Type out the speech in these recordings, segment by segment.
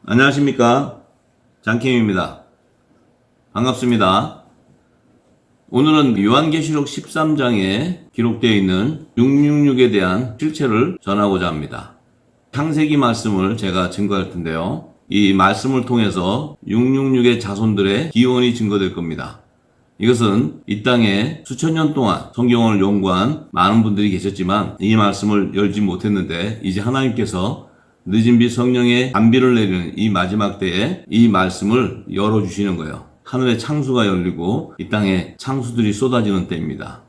안녕하십니까, 장킴입니다. 반갑습니다. 오늘은 요한계시록 13장에 기록되어 있는 666에 대한 실체를 전하고자 합니다. 창세기 말씀을 제가 증거할 텐데요, 이 말씀을 통해서 666의 자손들의 기원이 증거될 겁니다. 이것은 이 땅에 수천 년 동안 성경을 연구한 많은 분들이 계셨지만 이 말씀을 열지 못했는데, 이제 하나님께서 늦은 비 성령의 단비를 내리는 이 마지막 때에 이 말씀을 열어주시는 거예요. 하늘의 창수가 열리고 이 땅에 창수들이 쏟아지는 때입니다.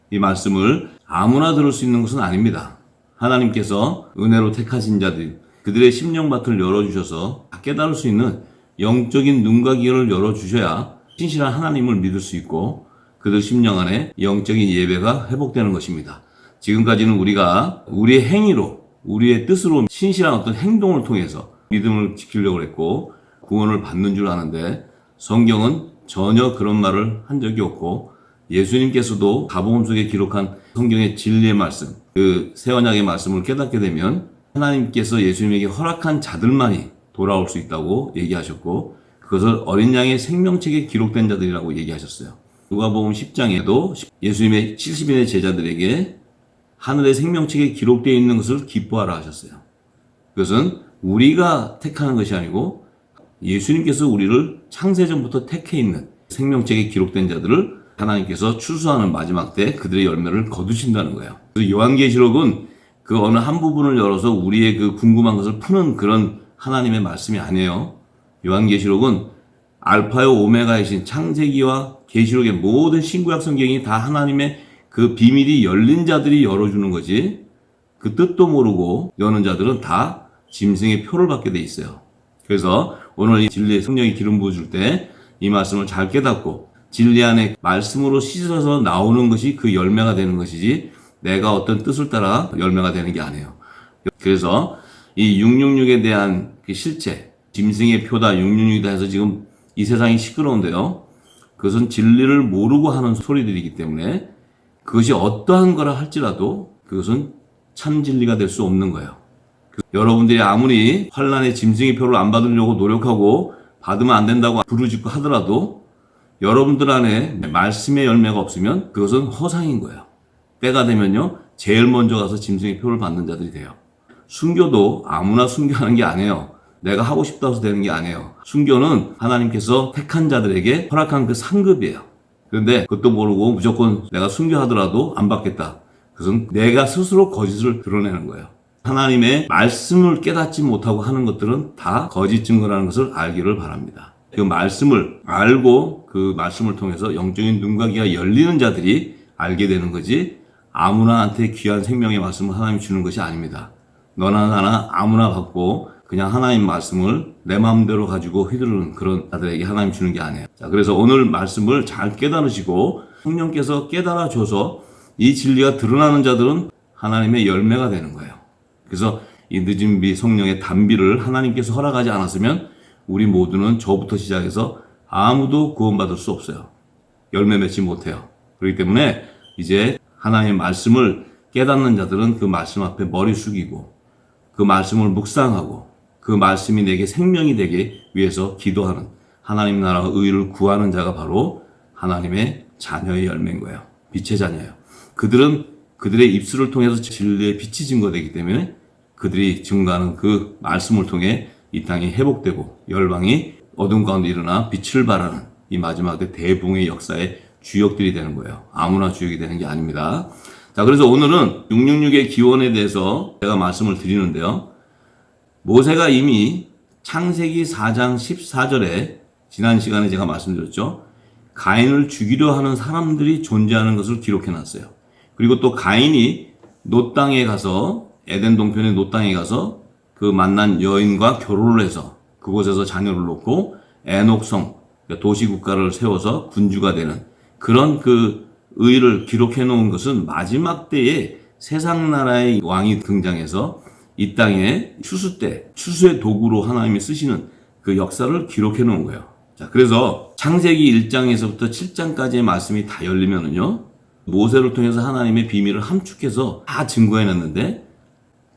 이 말씀을 아무나 들을 수 있는 것은 아닙니다. 하나님께서 은혜로 택하신 자들, 그들의 심령밭을 열어주셔서 깨달을 수 있는 영적인 눈과 귀를 열어주셔야 신실한 하나님을 믿을 수 있고 그들 심령 안에 영적인 예배가 회복되는 것입니다. 지금까지는 우리가 우리의 행위로, 우리의 뜻으로 신실한 어떤 행동을 통해서 믿음을 지키려고 했고 구원을 받는 줄 아는데, 성경은 전혀 그런 말을 한 적이 없고, 예수님께서도 가복음 속에 기록한 성경의 진리의 말씀, 그 새 언약의 말씀을 깨닫게 되면 하나님께서 예수님에게 허락한 자들만이 돌아올 수 있다고 얘기하셨고, 그것을 어린 양의 생명책에 기록된 자들이라고 얘기하셨어요. 누가복음 10장에도 예수님의 70인의 제자들에게 하늘의 생명책에 기록되어 있는 것을 기뻐하라 하셨어요. 그것은 우리가 택하는 것이 아니고 예수님께서 우리를 창세전부터 택해 있는 생명책에 기록된 자들을 하나님께서 추수하는 마지막 때 그들의 열매를 거두신다는 거예요. 그래서 요한계시록은 그 어느 한 부분을 열어서 우리의 그 궁금한 것을 푸는 그런 하나님의 말씀이 아니에요. 요한계시록은 알파요 오메가이신 창세기와 계시록의 모든 신구약 성경이 다 하나님의 그 비밀이 열린 자들이 열어주는 거지, 그 뜻도 모르고 여는 자들은 다 짐승의 표를 받게 돼 있어요. 그래서 오늘 이 진리의 성령이 기름 부어줄 때 이 말씀을 잘 깨닫고 진리 안에 말씀으로 씻어서 나오는 것이 그 열매가 되는 것이지, 내가 어떤 뜻을 따라 열매가 되는 게 아니에요. 그래서 이 666에 대한 그 실체, 짐승의 표다, 666이다 해서 지금 이 세상이 시끄러운데요, 그것은 진리를 모르고 하는 소리들이기 때문에 그것이 어떠한 거라 할지라도 그것은 참 진리가 될 수 없는 거예요. 여러분들이 아무리 환란의 짐승의 표를 안 받으려고 노력하고 받으면 안 된다고 부르짖고 하더라도 여러분들 안에 말씀의 열매가 없으면 그것은 허상인 거예요. 때가 되면요, 제일 먼저 가서 짐승의 표를 받는 자들이 돼요. 순교도 아무나 순교하는 게 아니에요. 내가 하고 싶다고 해서 되는 게 아니에요. 순교는 하나님께서 택한 자들에게 허락한 그 상급이에요. 그런데 그것도 모르고 무조건 내가 순교하더라도 안 받겠다, 그것은 내가 스스로 거짓을 드러내는 거예요. 하나님의 말씀을 깨닫지 못하고 하는 것들은 다 거짓 증거라는 것을 알기를 바랍니다. 그 말씀을 알고 그 말씀을 통해서 영적인 눈과 귀가 열리는 자들이 알게 되는 거지, 아무나한테 귀한 생명의 말씀을 하나님이 주는 것이 아닙니다. 너나 나나 아무나 받고 그냥 하나님 말씀을 내 마음대로 가지고 휘두르는 그런 자들에게 하나님 주는 게 아니에요. 자, 그래서 오늘 말씀을 잘 깨달으시고 성령께서 깨달아줘서 이 진리가 드러나는 자들은 하나님의 열매가 되는 거예요. 그래서 이 늦은 비 성령의 단비를 하나님께서 허락하지 않았으면 우리 모두는 저부터 시작해서 아무도 구원받을 수 없어요. 열매 맺지 못해요. 그렇기 때문에 이제 하나님의 말씀을 깨닫는 자들은 그 말씀 앞에 머리 숙이고 그 말씀을 묵상하고 그 말씀이 내게 생명이 되게 위해서 기도하는, 하나님 나라와 의를 구하는 자가 바로 하나님의 자녀의 열매인 거예요. 빛의 자녀예요. 그들은 그들의 입술을 통해서 진리의 빛이 증거되기 때문에 그들이 증거하는 그 말씀을 통해 이 땅이 회복되고 열방이 어둠 가운데 일어나 빛을 발하는 이 마지막 때 대붕의 역사의 주역들이 되는 거예요. 아무나 주역이 되는 게 아닙니다. 자, 그래서 오늘은 666의 기원에 대해서 제가 말씀을 드리는데요, 모세가 이미 창세기 4장 14절에 지난 시간에 제가 말씀드렸죠, 가인을 죽이려 하는 사람들이 존재하는 것을 기록해 놨어요. 그리고 또 가인이 노 땅에 가서, 에덴 동편의 노 땅에 가서 그 만난 여인과 결혼을 해서 그곳에서 자녀를 놓고 에녹성, 도시국가를 세워서 군주가 되는 그런 그 의를 기록해 놓은 것은 마지막 때에 세상 나라의 왕이 등장해서 이 땅에 추수 때, 추수의 도구로 하나님이 쓰시는 그 역사를 기록해 놓은 거예요. 자, 그래서 창세기 1장에서부터 7장까지의 말씀이 다 열리면은요, 모세를 통해서 하나님의 비밀을 함축해서 다 증거해 놨는데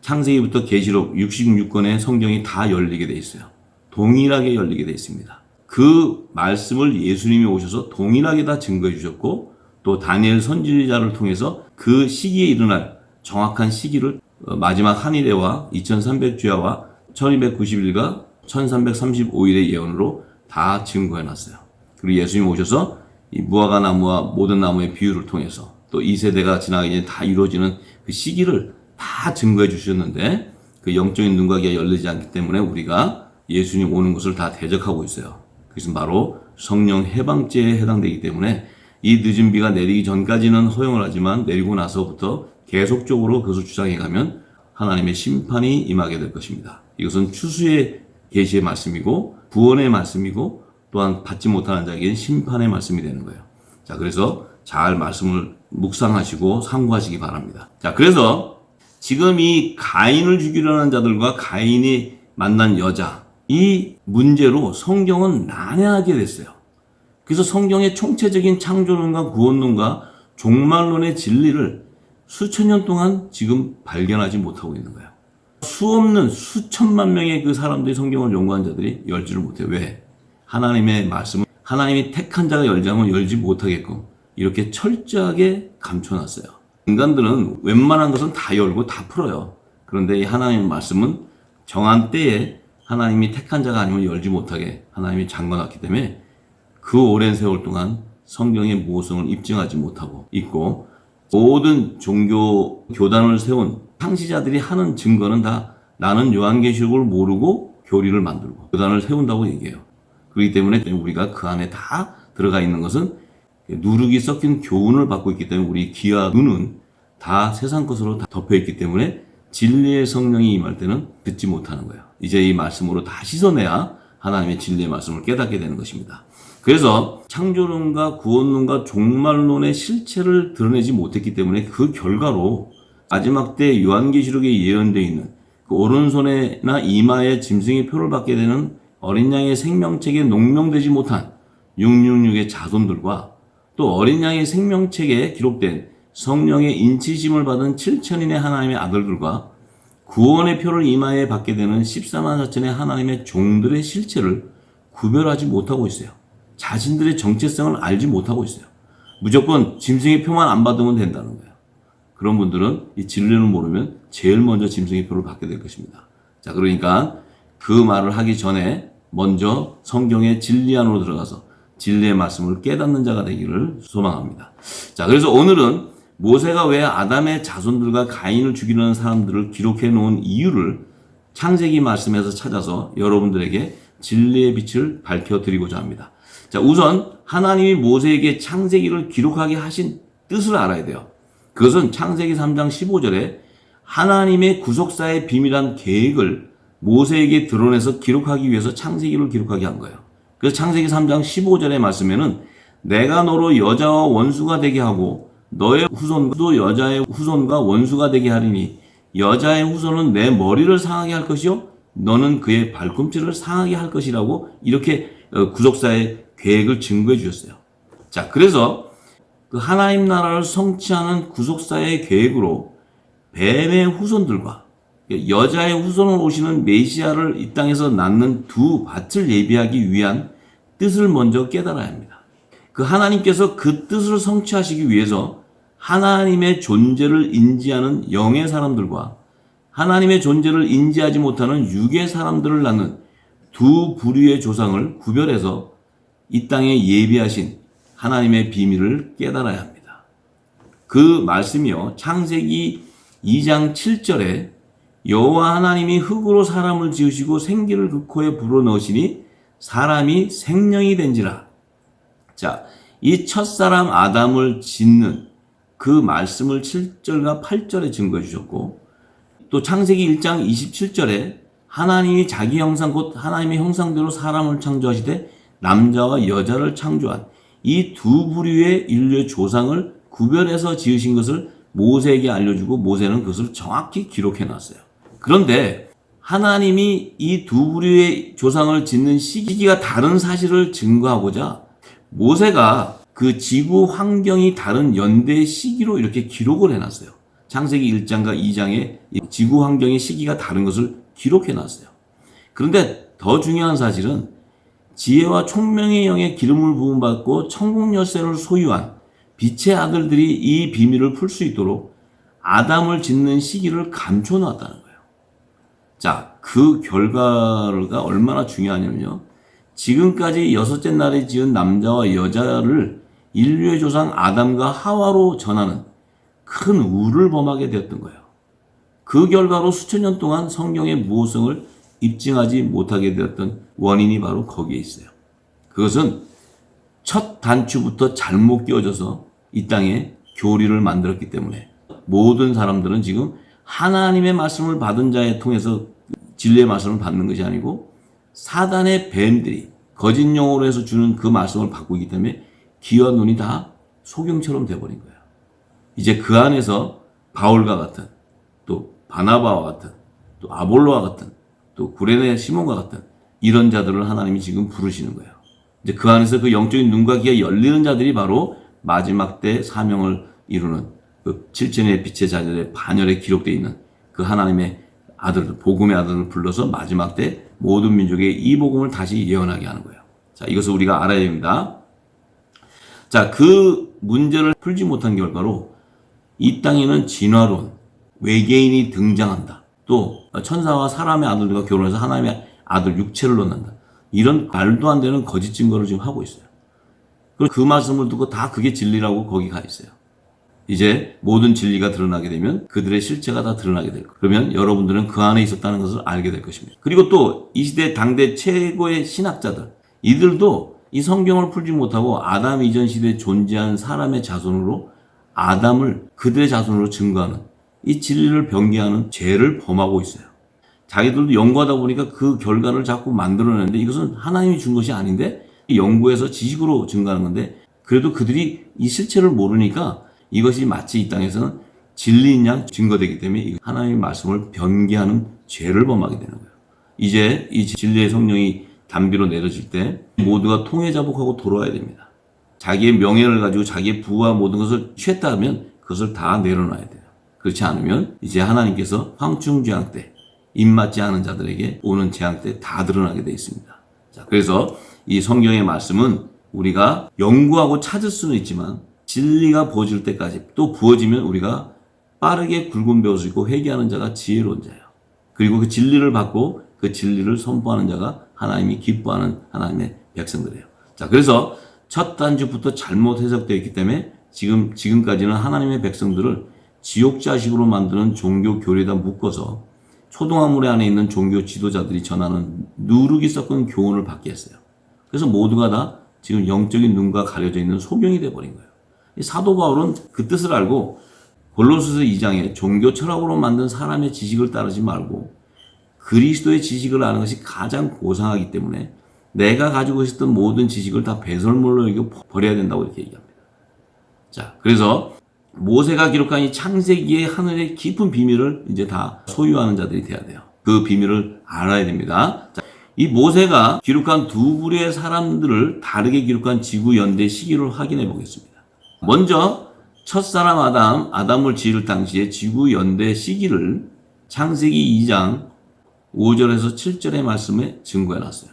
창세기부터 계시록 66권의 성경이 다 열리게 돼 있어요. 동일하게 열리게 되어 있습니다. 그 말씀을 예수님이 오셔서 동일하게 다 증거해 주셨고, 또 다니엘 선지자를 통해서 그 시기에 일어날 정확한 시기를 마지막 한일회와 2300주야와 1290일과 1335일의 예언으로 다 증거해 놨어요. 그리고 예수님 오셔서 이 무화과 나무와 모든 나무의 비유를 통해서 또 이 세대가 지나가기 전에 다 이루어지는 그 시기를 다 증거해 주셨는데, 그 영적인 눈과 귀가 열리지 않기 때문에 우리가 예수님 오는 것을 다 대적하고 있어요. 그것은 바로 성령 해방죄에 해당되기 때문에 이 늦은 비가 내리기 전까지는 허용을 하지만 내리고 나서부터 계속적으로 그것을 주장해 가면 하나님의 심판이 임하게 될 것입니다. 이것은 추수의 계시의 말씀이고 구원의 말씀이고 또한 받지 못하는 자에게는 심판의 말씀이 되는 거예요. 자, 그래서 잘 말씀을 묵상하시고 상고하시기 바랍니다. 자, 그래서 지금 이 가인을 죽이려는 자들과 가인이 만난 여자, 이 문제로 성경은 난해하게 됐어요. 그래서 성경의 총체적인 창조론과 구원론과 종말론의 진리를 수천 년 동안 지금 발견하지 못하고 있는 거예요. 수없는 수천만 명의 그 사람들이 성경을 연구한 자들이 열지를 못해요. 왜? 하나님의 말씀을 하나님이 택한 자가 열자면 열지 못하게끔 이렇게 철저하게 감춰놨어요. 인간들은 웬만한 것은 다 열고 다 풀어요. 그런데 이 하나님의 말씀은 정한 때에 하나님이 택한 자가 아니면 열지 못하게 하나님이 잠궈놨기 때문에 그 오랜 세월 동안 성경의 모성을 입증하지 못하고 있고, 모든 종교 교단을 세운 창시자들이 하는 증거는 다 나는 요한계시록을 모르고 교리를 만들고 교단을 세운다고 얘기해요. 그렇기 때문에 우리가 그 안에 다 들어가 있는 것은 누룩이 섞인 교훈을 받고 있기 때문에 우리 귀와 눈은 다 세상 것으로 다 덮여 있기 때문에 진리의 성령이 임할 때는 듣지 못하는 거예요. 이제 이 말씀으로 다 씻어내야 하나님의 진리의 말씀을 깨닫게 되는 것입니다. 그래서 창조론과 구원론과 종말론의 실체를 드러내지 못했기 때문에 그 결과로 마지막 때 요한계시록에 예언되어 있는 그 오른손에나 이마에 짐승의 표를 받게 되는 어린 양의 생명책에 농명되지 못한 666의 자손들과 또 어린 양의 생명책에 기록된 성령의 인치심을 받은 7천인의 하나님의 아들들과 구원의 표를 이마에 받게 되는 14만 4천의 하나님의 종들의 실체를 구별하지 못하고 있어요. 자신들의 정체성을 알지 못하고 있어요. 무조건 짐승의 표만 안 받으면 된다는 거예요. 그런 분들은 이 진리를 모르면 제일 먼저 짐승의 표를 받게 될 것입니다. 자, 그러니까 그 말을 하기 전에 먼저 성경의 진리 안으로 들어가서 진리의 말씀을 깨닫는 자가 되기를 소망합니다. 자, 그래서 오늘은 모세가 왜 아담의 자손들과 가인을 죽이려는 사람들을 기록해 놓은 이유를 창세기 말씀에서 찾아서 여러분들에게 진리의 빛을 밝혀드리고자 합니다. 자, 우선 하나님이 모세에게 창세기를 기록하게 하신 뜻을 알아야 돼요. 그것은 창세기 3장 15절에 하나님의 구속사의 비밀한 계획을 모세에게 드러내서 기록하기 위해서 창세기를 기록하게 한 거예요. 그래서 창세기 3장 15절의 말씀에는 내가 너로 여자와 원수가 되게 하고 너의 후손도 여자의 후손과 원수가 되게 하리니 여자의 후손은 내 머리를 상하게 할 것이요 너는 그의 발꿈치를 상하게 할 것이라고 이렇게 구속사의 계획을 증거해 주셨어요. 자, 그래서 그 하나님 나라를 성취하는 구속사의 계획으로 뱀의 후손들과 여자의 후손으로 오시는 메시아를 이 땅에서 낳는 두 밭을 예비하기 위한 뜻을 먼저 깨달아야 합니다. 그 하나님께서 그 뜻을 성취하시기 위해서 하나님의 존재를 인지하는 영의 사람들과 하나님의 존재를 인지하지 못하는 육의 사람들을 낳는 두 부류의 조상을 구별해서 이 땅에 예비하신 하나님의 비밀을 깨달아야 합니다. 그 말씀이요, 창세기 2장 7절에 여호와 하나님이 흙으로 사람을 지으시고 생기를 그 코에 불어넣으시니 사람이 생명이 된지라. 자, 이 첫사람 아담을 짓는 그 말씀을 7절과 8절에 증거해 주셨고, 또 창세기 1장 27절에 하나님이 자기 형상 곧 하나님의 형상대로 사람을 창조하시되 남자와 여자를 창조한 이 두 부류의 인류의 조상을 구별해서 지으신 것을 모세에게 알려주고 모세는 그것을 정확히 기록해 놨어요. 그런데 하나님이 이 두 부류의 조상을 짓는 시기가 다른 사실을 증거하고자 모세가 그 지구 환경이 다른 연대 시기로 이렇게 기록을 해놨어요. 창세기 1장과 2장에 지구 환경의 시기가 다른 것을 기록해 놨어요. 그런데 더 중요한 사실은 지혜와 총명의 영의 기름을 부음받고 천국 열쇠를 소유한 빛의 아들들이 이 비밀을 풀 수 있도록 아담을 짓는 시기를 감춰 놨다는 거예요. 자, 그 결과가 얼마나 중요하냐면요. 지금까지 여섯째 날에 지은 남자와 여자를 인류의 조상 아담과 하와로 전하는 큰 우를 범하게 되었던 거예요. 그 결과로 수천 년 동안 성경의 무호성을 입증하지 못하게 되었던 원인이 바로 거기에 있어요. 그것은 첫 단추부터 잘못 끼워져서 이 땅에 교리를 만들었기 때문에 모든 사람들은 지금 하나님의 말씀을 받은 자에 통해서 진리의 말씀을 받는 것이 아니고 사단의 뱀들이 거짓 영어로 해서 주는 그 말씀을 받고 있기 때문에 귀와 눈이 다 소경처럼 돼버린 거예요. 이제 그 안에서 바울과 같은, 또 바나바와 같은, 또 아볼로와 같은, 또 구레네 시몬과 같은 이런 자들을 하나님이 지금 부르시는 거예요. 이제 그 안에서 그 영적인 눈과 귀가 열리는 자들이 바로 마지막 때 사명을 이루는 그 7천의 빛의 자녀의 반열에 기록되어 있는 그 하나님의 아들들, 복음의 아들을 불러서 마지막 때 모든 민족의 이 복음을 다시 예언하게 하는 거예요. 자, 이것을 우리가 알아야 됩니다. 자, 그 문제를 풀지 못한 결과로 이 땅에는 진화론, 외계인이 등장한다. 또 천사와 사람의 아들들과 결혼해서 하나님의 아들 육체를 낳는다. 이런 말도 안 되는 거짓 증거를 지금 하고 있어요. 그리고 그 말씀을 듣고 다 그게 진리라고 거기 가 있어요. 이제 모든 진리가 드러나게 되면 그들의 실체가 다 드러나게 될 거예요. 그러면 여러분들은 그 안에 있었다는 것을 알게 될 것입니다. 그리고 또 이 시대 당대 최고의 신학자들, 이들도 이 성경을 풀지 못하고 아담 이전 시대에 존재한 사람의 자손으로 아담을 그들의 자손으로 증거하는 이 진리를 변개하는 죄를 범하고 있어요. 자기들도 연구하다 보니까 그 결과를 자꾸 만들어내는데 이것은 하나님이 준 것이 아닌데 연구해서 지식으로 증거하는 건데 그래도 그들이 이 실체를 모르니까 이것이 마치 이 땅에서는 진리인 양 증거되기 때문에 하나님의 말씀을 변개하는 죄를 범하게 되는 거예요. 이제 이 진리의 성령이 단비로 내려질 때 모두가 통회자복하고 돌아와야 됩니다. 자기의 명예를 가지고 자기의 부와 모든 것을 취했다 하면 그것을 다 내려놔야 돼요. 그렇지 않으면 이제 하나님께서 황충재앙 때 입맞지 않은 자들에게 오는 재앙 때 다 드러나게 되어 있습니다. 자, 그래서 이 성경의 말씀은 우리가 연구하고 찾을 수는 있지만 진리가 부어질 때까지 또 부어지면 우리가 빠르게 굵은 배울 수 있고 회개하는 자가 지혜로운 자예요. 그리고 그 진리를 받고 그 진리를 선포하는 자가 하나님이 기뻐하는 하나님의 백성들이에요. 자, 그래서 첫 단추부터 잘못 해석되어 있기 때문에 지금까지는 하나님의 백성들을 지옥 자식으로 만드는 종교 교리에다 묶어서 초등학물 안에 있는 종교 지도자들이 전하는 누룩이 섞은 교훈을 받게 했어요. 그래서 모두가 다 지금 영적인 눈과 가려져 있는 소경이 되어버린 거예요. 사도 바울은 그 뜻을 알고 골로새서 2장에 종교 철학으로 만든 사람의 지식을 따르지 말고 그리스도의 지식을 아는 것이 가장 고상하기 때문에 내가 가지고 있었던 모든 지식을 다 배설물로 여기고 버려야 된다고 이렇게 얘기합니다. 자, 그래서 모세가 기록한 이 창세기의 하늘의 깊은 비밀을 이제 다 소유하는 자들이 돼야 돼요. 그 비밀을 알아야 됩니다. 자, 이 모세가 기록한 두 부류의 사람들을 다르게 기록한 지구 연대 시기를 확인해 보겠습니다. 먼저 첫사람 아담을 지을 당시에 지구 연대 시기를 창세기 2장 5절에서 7절의 말씀에 증거해 놨어요.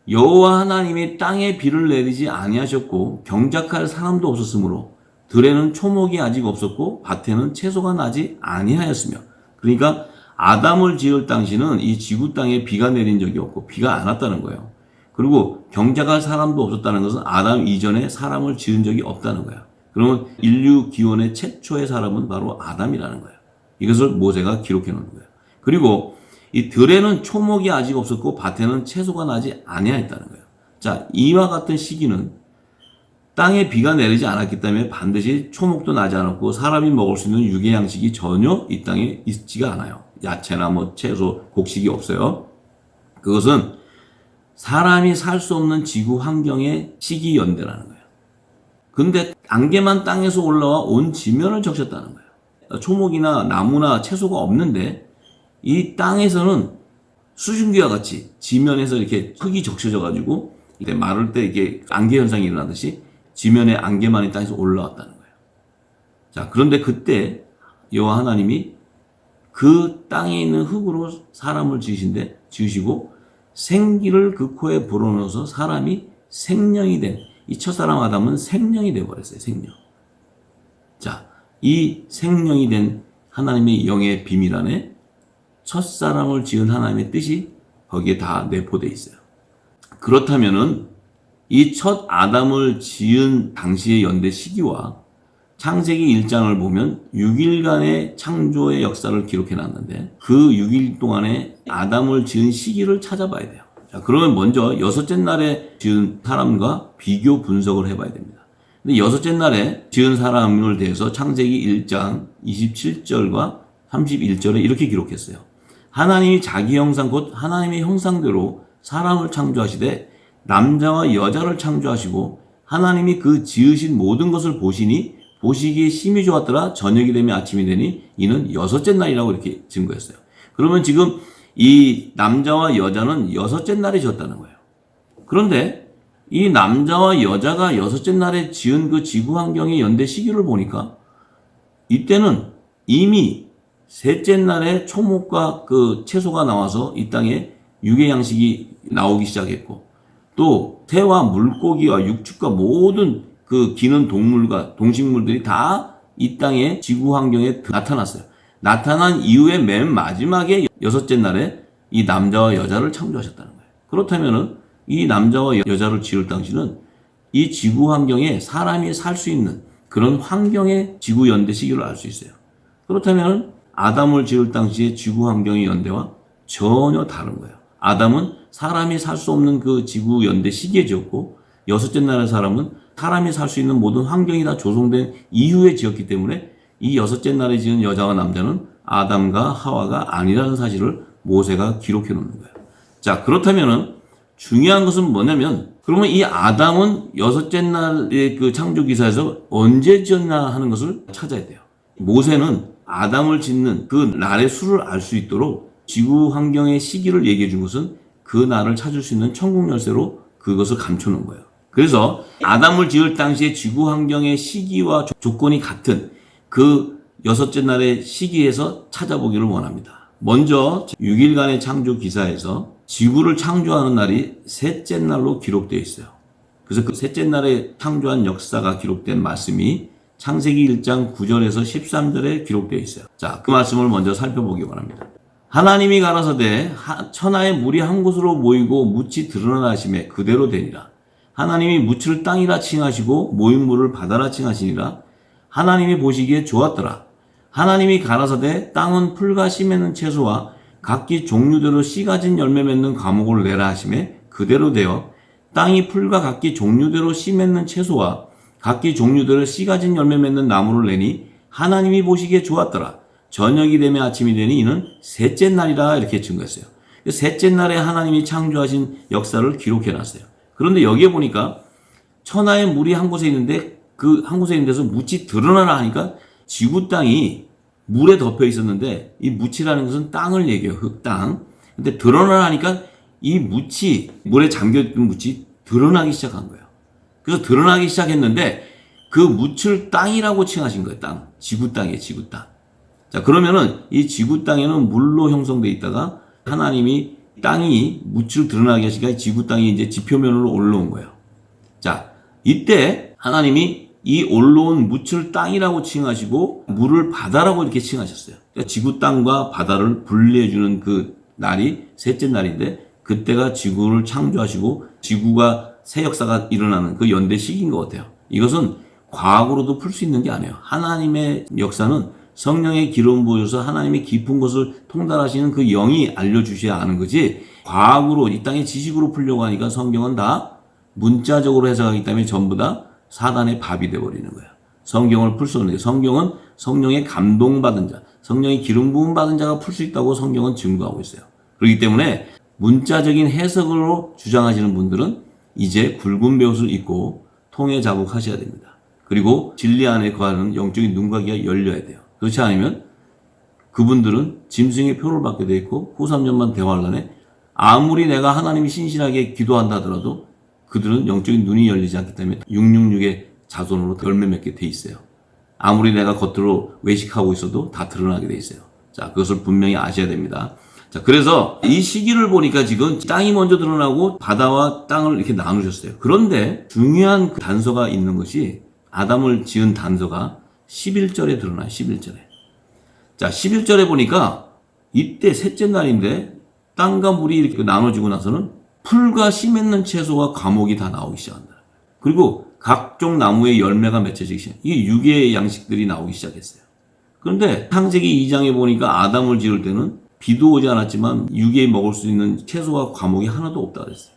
여호와 하나님이 땅에 비를 내리지 아니하셨고 경작할 사람도 없었으므로 들에는 초목이 아직 없었고 밭에는 채소가 나지 아니하였으며, 그러니까 아담을 지을 당시는 이 지구 땅에 비가 내린 적이 없고 비가 안 왔다는 거예요. 그리고 경작할 사람도 없었다는 것은 아담 이전에 사람을 지은 적이 없다는 거예요. 그러면 인류 기원의 최초의 사람은 바로 아담이라는 거예요. 이것을 모세가 기록해 놓은 거예요. 그리고 이 들에는 초목이 아직 없었고 밭에는 채소가 나지 아니하였다는 거예요. 자, 이와 같은 시기는 땅에 비가 내리지 않았기 때문에 반드시 초목도 나지 않았고 사람이 먹을 수 있는 유괴 양식이 전혀 이 땅에 있지가 않아요. 야채나 뭐 채소, 곡식이 없어요. 그것은 사람이 살 수 없는 지구 환경의 시기 연대라는 거예요. 근데 안개만 땅에서 올라와 온 지면을 적셨다는 거예요. 초목이나 나무나 채소가 없는데 이 땅에서는 수증기와 같이 지면에서 이렇게 흙이 적셔져 가지고 마를 때 이렇게 안개 현상이 일어나듯이 지면에 안개만이 땅에서 올라왔다는 거예요. 자, 그런데 그때 여호와 하나님이 그 땅에 있는 흙으로 사람을 지으시고 생기를 그 코에 불어넣어서 사람이 생명이 된, 이 첫사람 아담은 생명이 되어버렸어요. 생명. 자, 이 생명이 된 하나님의 영의 비밀 안에 첫사람을 지은 하나님의 뜻이 거기에 다 내포되어 있어요. 그렇다면은 이 첫 아담을 지은 당시의 연대 시기와 창세기 1장을 보면 6일간의 창조의 역사를 기록해 놨는데 그 6일 동안에 아담을 지은 시기를 찾아봐야 돼요. 자, 그러면 먼저 여섯째 날에 지은 사람과 비교 분석을 해봐야 됩니다. 근데 여섯째 날에 지은 사람을 대해서 창세기 1장 27절과 31절에 이렇게 기록했어요. 하나님이 자기 형상 곧 하나님의 형상대로 사람을 창조하시되 남자와 여자를 창조하시고 하나님이 그 지으신 모든 것을 보시니 보시기에 심히 좋았더라. 저녁이 되면 아침이 되니 이는 여섯째 날이라고 이렇게 증거했어요. 그러면 지금 이 남자와 여자는 여섯째 날에 지었다는 거예요. 그런데 이 남자와 여자가 여섯째 날에 지은 그 지구 환경의 연대 시기를 보니까 이때는 이미 셋째 날에 초목과 그 채소가 나와서 이 땅에 육의 양식이 나오기 시작했고 또 새와 물고기와 육축과 모든 그 기는 동물과 동식물들이 다 이 땅의 지구 환경에 나타났어요. 나타난 이후에 맨 마지막에 여섯째 날에 이 남자와 여자를 창조하셨다는 거예요. 그렇다면은 이 남자와 여자를 지을 당시는 이 지구 환경에 사람이 살 수 있는 그런 환경의 지구 연대 시기를 알 수 있어요. 그렇다면 아담을 지을 당시의 지구 환경의 연대와 전혀 다른 거예요. 아담은 사람이 살 수 없는 그 지구 연대 시기에 지었고 여섯째 날의 사람은 사람이 살 수 있는 모든 환경이 다 조성된 이후에 지었기 때문에 이 여섯째 날에 지은 여자와 남자는 아담과 하와가 아니라는 사실을 모세가 기록해 놓는 거예요. 자, 그렇다면은 중요한 것은 뭐냐면 그러면 이 아담은 여섯째 날의 그 창조 기사에서 언제 지었나 하는 것을 찾아야 돼요. 모세는 아담을 짓는 그 날의 수를 알 수 있도록 지구 환경의 시기를 얘기해 준 것은 그 날을 찾을 수 있는 천국 열쇠로 그것을 감춰 놓은 거예요. 그래서 아담을 지을 당시의 지구 환경의 시기와 조건이 같은 그 여섯째 날의 시기에서 찾아보기를 원합니다. 먼저 6일간의 창조 기사에서 지구를 창조하는 날이 셋째 날로 기록되어 있어요. 그래서 그 셋째 날에 창조한 역사가 기록된 말씀이 창세기 1장 9절에서 13절에 기록되어 있어요. 자, 그 말씀을 먼저 살펴보기 원합니다. 하나님이 가라사대 천하의 물이 한 곳으로 모이고 묻이 드러나나 하심에 그대로 되니라. 하나님이 묻을 땅이라 칭하시고 모인 물을 바다라 칭하시니라. 하나님이 보시기에 좋았더라. 하나님이 가라사대 땅은 풀과 씨 맺는 채소와 각기 종류대로 씨 가진 열매 맺는 과목을 내라 하심에 그대로 되어 땅이 풀과 각기 종류대로 씨 맺는 채소와 각기 종류대로 씨 가진 열매 맺는 나무를 내니 하나님이 보시기에 좋았더라. 저녁이 되면 아침이 되니 이는 셋째 날이라 이렇게 증거했어요. 셋째 날에 하나님이 창조하신 역사를 기록해놨어요. 그런데 여기에 보니까 천하의 물이 한 곳에 있는데 그 한 곳에 있는 데서 묻이 드러나라 하니까 지구 땅이 물에 덮여 있었는데 이 묻이라는 것은 땅을 얘기해요. 흙땅. 근데 드러나라 하니까 이 묻이 물에 잠겨있던 묻이 드러나기 시작한 거예요. 그래서 드러나기 시작했는데 그 묻을 땅이라고 칭하신 거예요. 땅. 지구 땅이에요. 지구 땅. 자, 그러면은 이 지구 땅에는 물로 형성되어 있다가 하나님이 땅이 묻을 드러나게 하시니까 지구 땅이 이제 지표면으로 올라온 거예요. 자, 이때 하나님이 이 올라온 묻을 땅이라고 칭하시고 물을 바다라고 이렇게 칭하셨어요. 그러니까 지구 땅과 바다를 분리해주는 그 날이 셋째 날인데 그때가 지구를 창조하시고 지구가 새 역사가 일어나는 그 연대 시기인 것 같아요. 이것은 과학으로도 풀 수 있는 게 아니에요. 하나님의 역사는 성령의 기름 부어서 하나님의 깊은 것을 통달하시는 그 영이 알려주셔야 아는 거지 과학으로 이 땅의 지식으로 풀려고 하니까 성경은 다 문자적으로 해석하기 때문에 전부 다 사단의 밥이 되어버리는 거예요. 성경을 풀 수 없는 거예요. 성경은 성령의 감동받은 자, 성령의 기름 부음 받은 자가 풀 수 있다고 성경은 증거하고 있어요. 그렇기 때문에 문자적인 해석으로 주장하시는 분들은 이제 굵은 배옷을 입고 통에 자복하셔야 됩니다. 그리고 진리 안에 거하는 영적인 눈과 귀가 열려야 돼요. 그렇지 않으면 그분들은 짐승의 표를 받게 돼 있고 후 3년만 대환란에 아무리 내가 하나님이 신실하게 기도한다 하더라도 그들은 영적인 눈이 열리지 않기 때문에 666의 자손으로 열매 맺게 돼 있어요. 아무리 내가 겉으로 외식하고 있어도 다 드러나게 돼 있어요. 자, 그것을 분명히 아셔야 됩니다. 자, 그래서 이 시기를 보니까 지금 땅이 먼저 드러나고 바다와 땅을 이렇게 나누셨어요. 그런데 중요한 그 단서가 있는 것이 아담을 지은 단서가 11절에 드러나요. 11절에. 자, 11절에 보니까 이때 셋째 날인데 땅과 물이 이렇게 나눠지고 나서는 풀과 씨 맺는 채소와 과목이 다 나오기 시작한다. 그리고 각종 나무의 열매가 맺혀지기 시작. 이게 육의 양식들이 나오기 시작했어요. 그런데 창세기 2장에 보니까 아담을 지을 때는 비도 오지 않았지만 육에 먹을 수 있는 채소와 과목이 하나도 없다 그랬어요.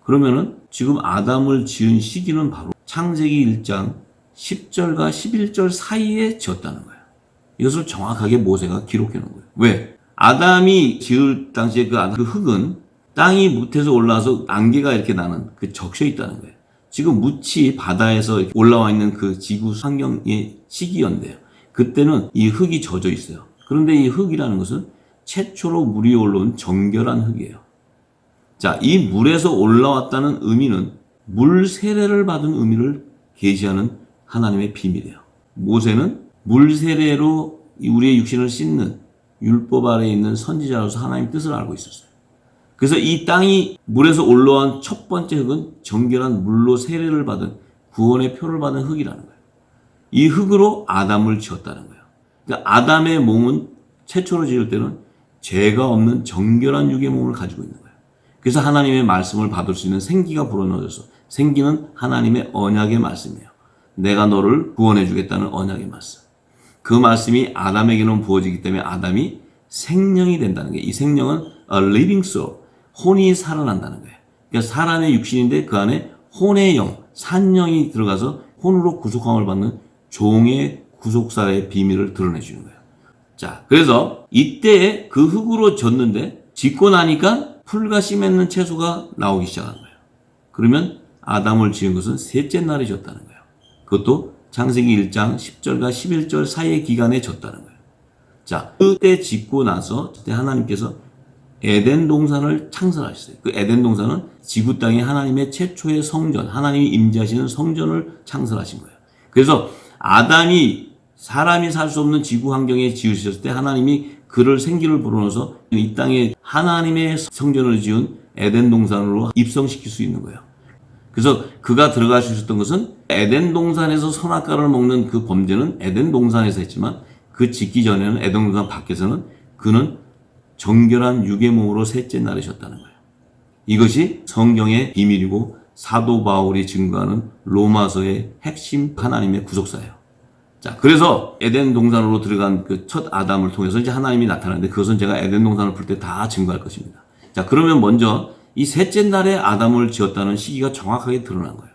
그러면은 지금 아담을 지은 시기는 바로 창세기 1장 10절과 11절 사이에 지었다는 거예요. 이것을 정확하게 모세가 기록해 놓은 거예요. 왜? 아담이 지을 당시에 그 흙은 땅이 뭇에서 올라와서 안개가 이렇게 나는 그 적셔 있다는 거예요. 지금 뭇이 바다에서 올라와 있는 그 지구 환경의 시기였는데요. 그때는 이 흙이 젖어 있어요. 그런데 이 흙이라는 것은 최초로 물이 올라온 정결한 흙이에요. 자, 이 물에서 올라왔다는 의미는 물 세례를 받은 의미를 계시하는 하나님의 비밀이에요. 모세는 물 세례로 우리의 육신을 씻는 율법 아래에 있는 선지자로서 하나님의 뜻을 알고 있었어요. 그래서 이 땅이 물에서 올라온 첫 번째 흙은 정결한 물로 세례를 받은 구원의 표를 받은 흙이라는 거예요. 이 흙으로 아담을 지었다는 거예요. 그러니까 아담의 몸은 최초로 지을 때는 죄가 없는 정결한 육의 몸을 가지고 있는 거예요. 그래서 하나님의 말씀을 받을 수 있는 생기가 불어넣어져서 생기는 하나님의 언약의 말씀이에요. 내가 너를 구원해 주겠다는 언약의 말씀. 그 말씀이 아담에게는 부어지기 때문에 아담이 생명이 된다는 거예요. 이 생명은 a living soul, 혼이 살아난다는 거예요. 그러니까 사람의 육신인데 그 안에 혼의 영, 산영이 들어가서 혼으로 구속함을 받는 종의 구속사의 비밀을 드러내 주는 거예요. 자, 그래서 이때 그 흙으로 졌는데 짓고 나니까 풀과 씨 맺는 채소가 나오기 시작한 거예요. 그러면 아담을 지은 것은 셋째 날에 졌다는 거예요. 그것도 창세기 1장 10절과 11절 사이의 기간에 졌다는 거예요. 자, 그때 짓고 나서 그때 하나님께서 에덴 동산을 창설하셨어요. 그 에덴 동산은 지구 땅에 하나님의 최초의 성전, 하나님이 임재하시는 성전을 창설하신 거예요. 그래서 아담이 사람이 살 수 없는 지구 환경에 지으셨을 때 하나님이 그를 생기를 불어넣어서 이 땅에 하나님의 성전을 지은 에덴 동산으로 입성시킬 수 있는 거예요. 그래서 그가 들어갈 수 있었던 것은 에덴 동산에서 선악과를 먹는 그 범죄는 에덴 동산에서 했지만 그 짓기 전에는 에덴 동산 밖에서는 그는 정결한 육의 몸으로 셋째 날에 졌다는 거예요. 이것이 성경의 비밀이고 사도 바울이 증거하는 로마서의 핵심 하나님의 구속사예요. 자, 그래서 에덴 동산으로 들어간 그 첫 아담을 통해서 이제 하나님이 나타나는데 그것은 제가 에덴 동산을 풀 때 다 증거할 것입니다. 자, 그러면 먼저 이 셋째 날에 아담을 지었다는 시기가 정확하게 드러난 거예요.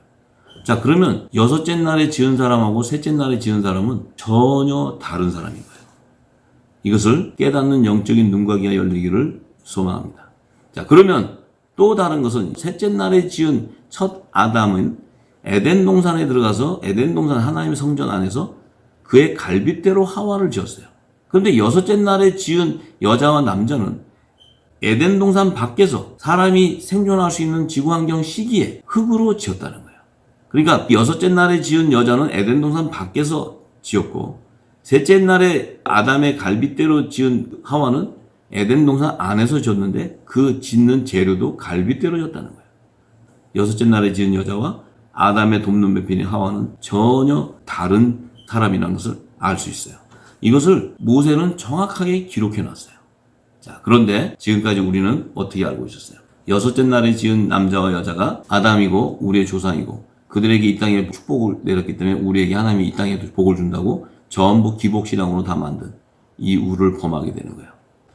자, 그러면 여섯째 날에 지은 사람하고 셋째 날에 지은 사람은 전혀 다른 사람인 거예요. 이것을 깨닫는 영적인 눈과 귀가 열리기를 소망합니다. 자, 그러면 또 다른 것은 셋째 날에 지은 첫 아담은 에덴 동산에 들어가서 에덴 동산 하나님의 성전 안에서 그의 갈빗대로 하와를 지었어요. 그런데 여섯째 날에 지은 여자와 남자는 에덴 동산 밖에서 사람이 생존할 수 있는 지구환경 시기에 흙으로 지었다는 거예요. 그러니까 여섯째 날에 지은 여자는 에덴 동산 밖에서 지었고 셋째 날에 아담의 갈빗대로 지은 하와는 에덴 동산 안에서 지었는데 그 짓는 재료도 갈빗대로 졌다는 거예요. 여섯째 날에 지은 여자와 아담의 돕는 배편인 하와는 전혀 다른 사람이라는 것을 알 수 있어요. 이것을 모세는 정확하게 기록해 놨어요. 자, 그런데 지금까지 우리는 어떻게 알고 있었어요? 여섯째 날에 지은 남자와 여자가 아담이고 우리의 조상이고 그들에게 이 땅에 축복을 내렸기 때문에 우리에게 하나님이 이 땅에 복을 준다고 전부 기복신앙으로 다 만든 이 우를 범하게 되는 거예요.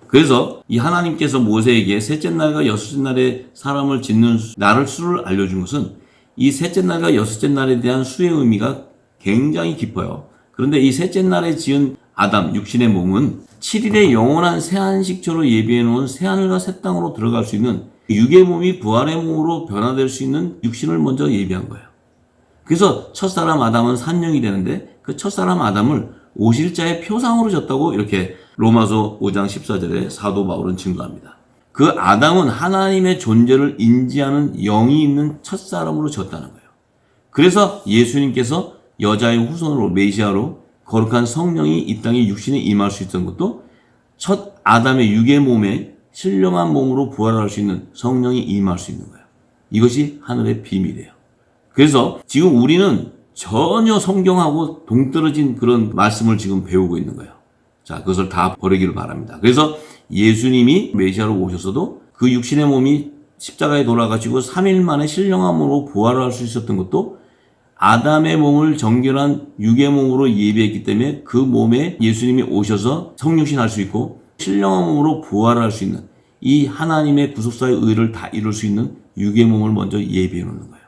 그래서 이 하나님께서 모세에게 셋째 날과 여섯째 날에 사람을 짓는 날을 수를 알려준 것은 이 셋째 날과 여섯째 날에 대한 수의 의미가 굉장히 깊어요. 그런데 이 셋째 날에 지은 아담, 육신의 몸은 7일의 영원한 새안식처로 예비해 놓은 새하늘과 새 땅으로 들어갈 수 있는 육의 몸이 부활의 몸으로 변화될 수 있는 육신을 먼저 예비한 거예요. 그래서 첫사람 아담은 산령이 되는데 그 첫사람 아담을 오실 자의 표상으로 졌다고 이렇게 로마서 5장 14절에 사도 바울은 증거합니다. 그 아담은 하나님의 존재를 인지하는 영이 있는 첫사람으로 졌다는 거예요. 그래서 예수님께서 여자의 후손으로 메시아로 거룩한 성령이 이 땅에 육신에 임할 수 있던 것도 첫 아담의 육의 몸에 신령한 몸으로 부활할 수 있는 성령이 임할 수 있는 거예요. 이것이 하늘의 비밀이에요. 그래서 지금 우리는 전혀 성경하고 동떨어진 그런 말씀을 지금 배우고 있는 거예요. 자, 그것을 다 버리기를 바랍니다. 그래서 예수님이 메시아로 오셨어도 그 육신의 몸이 십자가에 돌아가시고 3일 만에 신령한 몸으로 부활할 수 있었던 것도 아담의 몸을 정결한 육의 몸으로 예비했기 때문에 그 몸에 예수님이 오셔서 성육신할 수 있고 신령한 몸으로 부활할 수 있는 이 하나님의 구속사의 의를 다 이룰 수 있는 육의 몸을 먼저 예비해 놓는 거예요.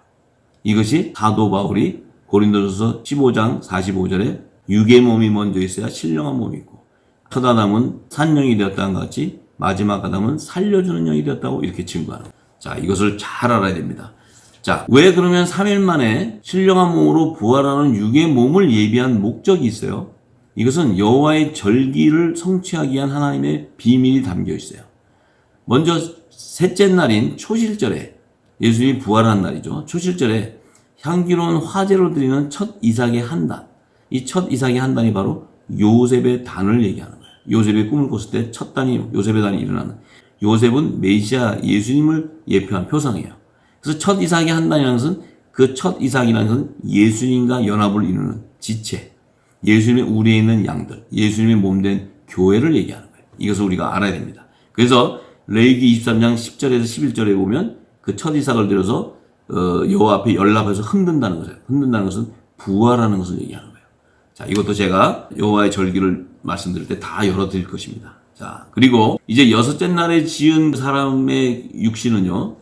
이것이 사도 바울이 고린도전서 15장 45절에 육의 몸이 먼저 있어야 신령한 몸이 있고 첫 아담은 산영이 되었다는 것 같이 마지막 아담은 살려주는 영이 되었다고 이렇게 증거하는 거예요. 자, 이것을 잘 알아야 됩니다. 자, 왜 그러면 3일 만에 신령한 몸으로 부활하는 육의 몸을 예비한 목적이 있어요? 이것은 여호와의 절기를 성취하기 위한 하나님의 비밀이 담겨 있어요. 먼저 셋째 날인 초실절에 예수님이 부활한 날이죠. 초실절에 향기로운 화제로 드리는 첫 이삭의 한 단. 이 첫 이삭의 한 단이 바로 요셉의 단을 얘기하는 거예요. 요셉의 꿈을 꿨을 때 첫 단이 요셉의 단이 일어나는. 요셉은 메시아 예수님을 예표한 표상이에요. 그래서 첫 이삭의 한 단이라는 것은 그 첫 이삭이라는 것은 예수님과 연합을 이루는 지체. 예수님의 우리에 있는 양들. 예수님의 몸된 교회를 얘기하는 거예요. 이것을 우리가 알아야 됩니다. 그래서 레위기 23장 10절에서 11절에 보면 그 첫 이삭을 들여서 여호와 앞에 연락해서 흔든다는 것이에요. 흔든다는 것은 부활하는 것을 얘기하는 거예요. 자, 이것도 제가 여호와의 절기를 말씀드릴 때 다 열어드릴 것입니다. 자, 그리고 이제 여섯째 날에 지은 사람의 육신은요,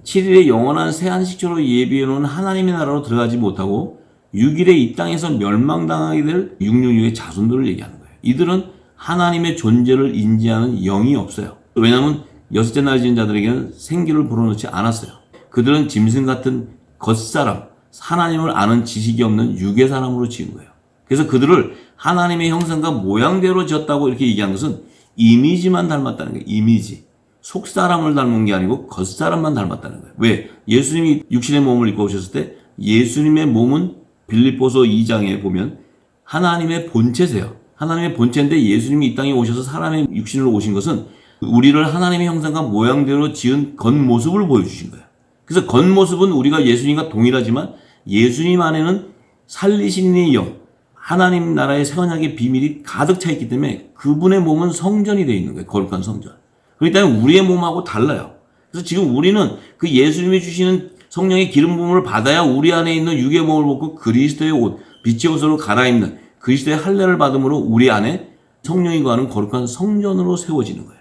7일의 영원한 새 안식처로 예비해 놓은 하나님의 나라로 들어가지 못하고 6일에 이 땅에서 멸망당하게 될 666의 자손들을 얘기하는 거예요. 이들은 하나님의 존재를 인지하는 영이 없어요. 왜냐하면 여섯째 날 지은 자들에게는 생기를 불어넣지 않았어요. 그들은 짐승 같은 겉사람, 하나님을 아는 지식이 없는 육의 사람으로 지은 거예요. 그래서 그들을 하나님의 형상과 모양대로 지었다고 이렇게 얘기한 것은 이미지만 닮았다는 거예요. 이미지. 속사람을 닮은 게 아니고 겉사람만 닮았다는 거예요. 왜? 예수님이 육신의 몸을 입고 오셨을 때 예수님의 몸은 빌립보서 2장에 보면 하나님의 본체세요. 하나님의 본체인데 예수님이 이 땅에 오셔서 사람의 육신으로 오신 것은 우리를 하나님의 형상과 모양대로 지은 겉모습을 보여주신 거예요. 그래서 겉모습은 우리가 예수님과 동일하지만 예수님 안에는 살리신 이의 영, 하나님 나라의 새 언약의 비밀이 가득 차 있기 때문에 그분의 몸은 성전이 되어 있는 거예요. 거룩한 성전. 그렇기 때문에 우리의 몸하고 달라요. 그래서 지금 우리는 그 예수님이 주시는 성령의 기름 부음을 받아야 우리 안에 있는 육의 몸을 벗고 그리스도의 옷, 빛의 옷으로 갈아입는 그리스도의 할례를 받음으로 우리 안에 성령이 거하는 거룩한 성전으로 세워지는 거예요.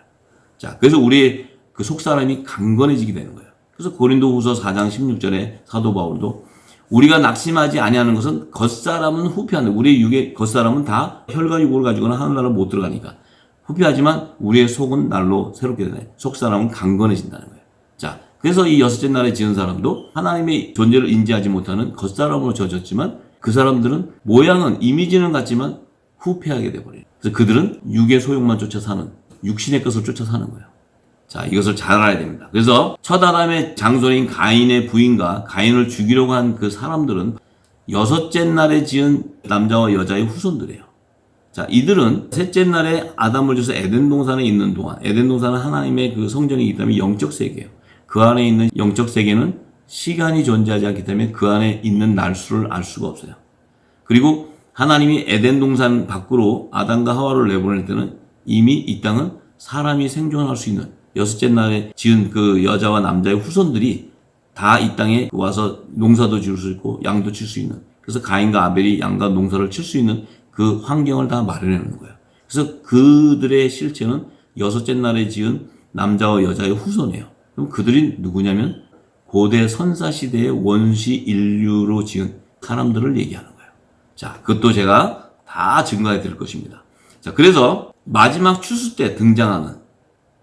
자, 그래서 우리의 그 속사람이 강건해지게 되는 거예요. 그래서 고린도후서 4장 16절에 사도 바울도 우리가 낙심하지 아니하는 것은 겉사람은 후피한다. 우리의 육의 겉사람은 다 혈과 육을 가지고는 하늘나라로 못 들어가니까 후피하지만 우리의 속은 날로 새롭게 되네. 속사람은 강건해진다는 거예요. 자, 그래서 이 여섯째 날에 지은 사람도 하나님의 존재를 인지하지 못하는 겉사람으로 져졌지만 그 사람들은 모양은 이미지는 같지만 후피하게 돼버려요. 그래서 그들은 육의 소욕만 쫓아 사는 육신의 것을 쫓아 사는 거예요. 자, 이것을 잘 알아야 됩니다. 그래서 첫 아담의 장손인 가인의 부인과 가인을 죽이려고 한 그 사람들은 여섯째 날에 지은 남자와 여자의 후손들이에요. 자, 이들은 셋째 날에 아담을 줘서 에덴 동산에 있는 동안, 에덴 동산은 하나님의 그 성전이기 때문에 영적 세계예요. 그 안에 있는 영적 세계는 시간이 존재하지 않기 때문에 그 안에 있는 날수를 알 수가 없어요. 그리고 하나님이 에덴 동산 밖으로 아담과 하와를 내보낼 때는 이미 이 땅은 사람이 생존할 수 있는 여섯째 날에 지은 그 여자와 남자의 후손들이 다 이 땅에 와서 농사도 지을 수 있고 양도 칠 수 있는, 그래서 가인과 아벨이 양과 농사를 칠 수 있는 그 환경을 다 마련해 놓는 거예요. 그래서 그들의 실체는 여섯째 날에 지은 남자와 여자의 후손이에요. 그럼 그들이 누구냐면 고대 선사시대의 원시 인류로 지은 사람들을 얘기하는 거예요. 자, 그것도 제가 다 증거해 드릴 것입니다. 자, 그래서 마지막 추수 때 등장하는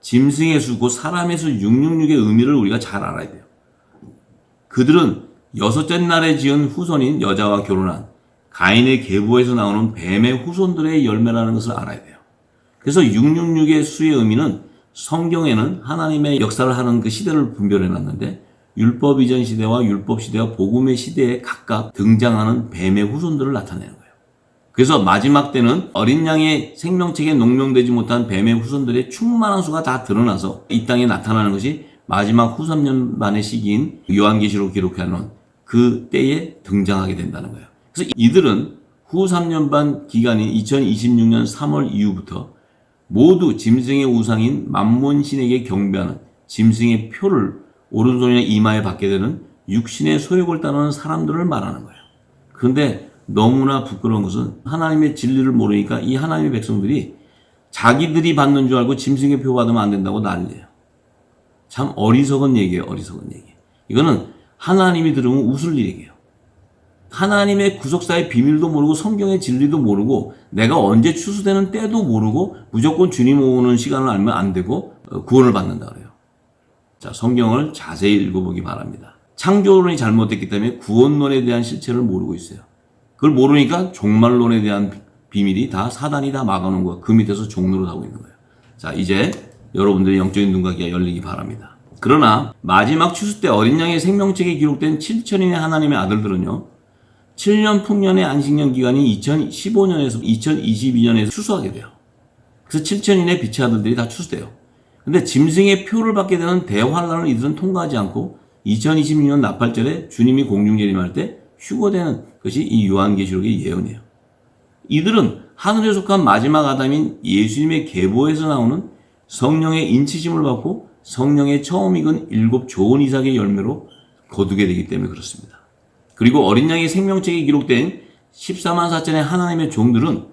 짐승의 수, 곧 사람의 수 666의 의미를 우리가 잘 알아야 돼요. 그들은 여섯째 날에 지은 후손인 여자와 결혼한 가인의 계보에서 나오는 뱀의 후손들의 열매라는 것을 알아야 돼요. 그래서 666의 수의 의미는 성경에는 하나님의 역사를 하는 그 시대를 분별해 놨는데 율법 이전 시대와 율법 시대와 복음의 시대에 각각 등장하는 뱀의 후손들을 나타내는 거예요. 그래서 마지막 때는 어린 양의 생명책에 농명되지 못한 뱀의 후손들의 충만한 수가 다 드러나서 이 땅에 나타나는 것이 마지막 후 3년 반의 시기인 요한계시록 기록하는 그 때에 등장하게 된다는 거예요. 그래서 이들은 후 3년 반 기간인 2026년 3월 이후부터 모두 짐승의 우상인 만몬신에게 경배하는 짐승의 표를 오른손이나 이마에 받게 되는 육신의 소욕을 따르는 사람들을 말하는 거예요. 그런데 너무나 부끄러운 것은 하나님의 진리를 모르니까 이 하나님의 백성들이 자기들이 받는 줄 알고 짐승의 표 받으면 안 된다고 난리예요. 참 어리석은 얘기예요. 어리석은 얘기. 이거는 하나님이 들으면 웃을 얘기예요. 하나님의 구속사의 비밀도 모르고 성경의 진리도 모르고 내가 언제 추수되는 때도 모르고 무조건 주님 오는 시간을 알면 안 되고 구원을 받는다 그래요. 자, 성경을 자세히 읽어보기 바랍니다. 창조론이 잘못됐기 때문에 구원론에 대한 실체를 모르고 있어요. 그걸 모르니까 종말론에 대한 비밀이 다 사단이 다 막아놓은 거야. 그 밑에서 종로를 하고 있는 거예요. 자, 이제 여러분들의 영적인 눈과 귀가 열리기 바랍니다. 그러나 마지막 추수 때 어린 양의 생명책에 기록된 7천인의 하나님의 아들들은요, 7년 풍년의 안식년 기간인 2015년에서 2022년에서 추수하게 돼요. 그래서 7천인의 빛의 아들들이 다 추수돼요. 근데 짐승의 표를 받게 되는 대환란을 이들은 통과하지 않고 2026년 나팔절에 주님이 공중재림할 때 휴거되는 것이 이 요한계시록의 예언이에요. 이들은 하늘에 속한 마지막 아담인 예수님의 계보에서 나오는 성령의 인치심을 받고 성령의 처음 익은 7 좋은 이삭의 열매로 거두게 되기 때문에 그렇습니다. 그리고 어린 양의 생명책에 기록된 14만 4천의 하나님의 종들은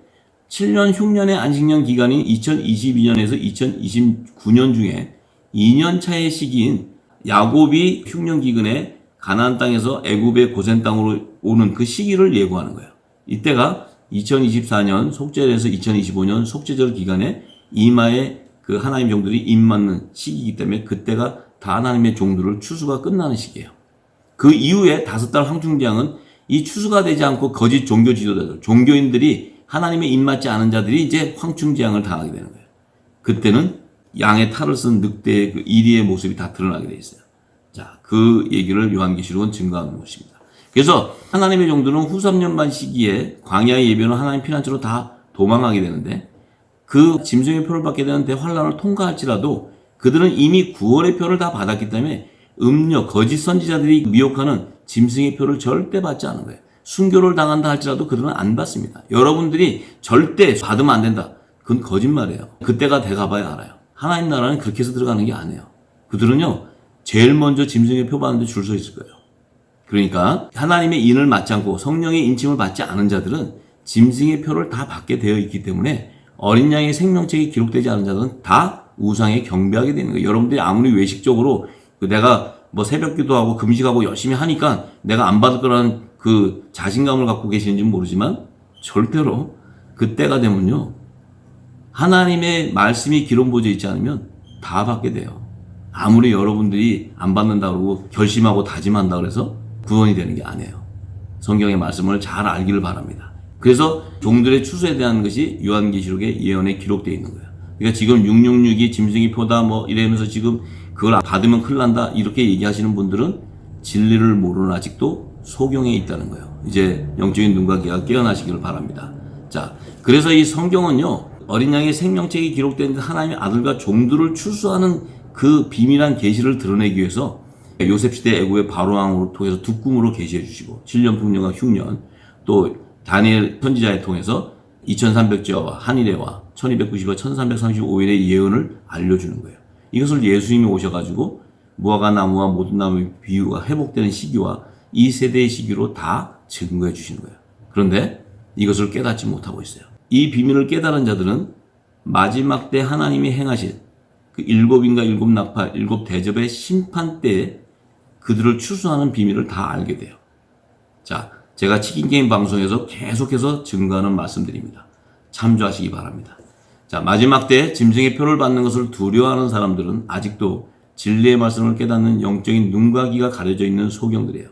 7년 흉년의 안식년 기간인 2022년에서 2029년 중에 2년 차의 시기인 야곱이 흉년 기근에 가나안 땅에서 애굽의 고센 땅으로 오는 그 시기를 예고하는 거예요. 이때가 2024년 속죄절에서 2025년 속죄절 기간에 이마에 그 하나님 종들이 입맞는 시기이기 때문에 그때가 다 하나님의 종들을 추수가 끝나는 시기예요. 그 이후에 5달 황충제왕은 이 추수가 되지 않고 거짓 종교 지도자들, 종교인들이 하나님의 입맞지 않은 자들이 이제 황충제왕을 당하게 되는 거예요. 그때는 양의 탈을 쓴 늑대의 그 이리의 모습이 다 드러나게 돼 있어요. 자, 그 얘기를 요한계시록은 증거하는 것입니다. 그래서 하나님의 종들은 후 3년 반 시기에 광야의 예배는 하나님 피난처로 다 도망하게 되는데 그 짐승의 표를 받게 되는 대환란을 통과할지라도 그들은 이미 구원의 표를 다 받았기 때문에 음료, 거짓 선지자들이 미혹하는 짐승의 표를 절대 받지 않은 거예요. 순교를 당한다 할지라도 그들은 안 받습니다. 여러분들이 절대 받으면 안 된다. 그건 거짓말이에요. 그때가 돼가봐야 알아요. 하나님 나라는 그렇게 해서 들어가는 게 아니에요. 그들은요, 제일 먼저 짐승의 표 받는데 줄 서 있을 거예요. 그러니까 하나님의 인을 맞지 않고 성령의 인침을 받지 않은 자들은 짐승의 표를 다 받게 되어 있기 때문에 어린 양의 생명책이 기록되지 않은 자들은 다 우상에 경배하게 되는 거예요. 여러분들이 아무리 외식적으로 내가 뭐 새벽 기도하고 금식하고 열심히 하니까 내가 안 받을 거라는 그 자신감을 갖고 계시는지는 모르지만 절대로 그때가 되면요, 하나님의 말씀이 기록되어 있지 않으면 다 받게 돼요. 아무리 여러분들이 안 받는다 그러고 결심하고 다짐한다 그래서 구원이 되는 게 아니에요. 성경의 말씀을 잘 알기를 바랍니다. 그래서 종들의 추수에 대한 것이 요한계시록의 예언에 기록되어 있는 거예요. 그러니까 지금 666이 짐승이 표다 뭐 이러면서 지금 그걸 받으면 큰일 난다 이렇게 얘기하시는 분들은 진리를 모르는 아직도 소경에 있다는 거예요. 이제 영적인 눈과 귀가 깨어나시기를 바랍니다. 자, 그래서 이 성경은요, 어린 양의 생명책이 기록된 하나님의 아들과 종들을 추수하는 그 비밀한 계시를 드러내기 위해서 요셉 시대 애굽의 바로왕으로 통해서 두 꿈으로 계시해 주시고 7년 풍년과 흉년, 또 다니엘 선지자에 통해서 2300제와 한일해와 1290와 1335일의 예언을 알려주는 거예요. 이것을 예수님이 오셔가지고 무화과 나무와 모든 나무의 비유가 회복되는 시기와 이 세대의 시기로 다 증거해 주시는 거예요. 그런데 이것을 깨닫지 못하고 있어요. 이 비밀을 깨달은 자들은 마지막 때 하나님이 행하실 그 7인가 7나팔, 7대접의 심판 때에 그들을 추수하는 비밀을 다 알게 돼요. 자, 제가 치킨게임 방송에서 계속해서 증거하는 말씀드립니다. 참조하시기 바랍니다. 자, 마지막 때 짐승의 표를 받는 것을 두려워하는 사람들은 아직도 진리의 말씀을 깨닫는 영적인 눈과 귀가 가려져 있는 소경들이에요.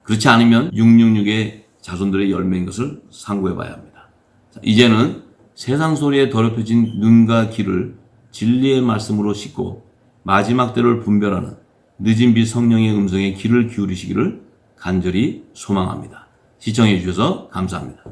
그렇지 않으면 666의 자손들의 열매인 것을 상고해 봐야 합니다. 자, 이제는 세상 소리에 더럽혀진 눈과 귀를 진리의 말씀으로 씻고 마지막 때를 분별하는 늦은 빛 성령의 음성에 귀를 기울이시기를 간절히 소망합니다. 시청해 주셔서 감사합니다.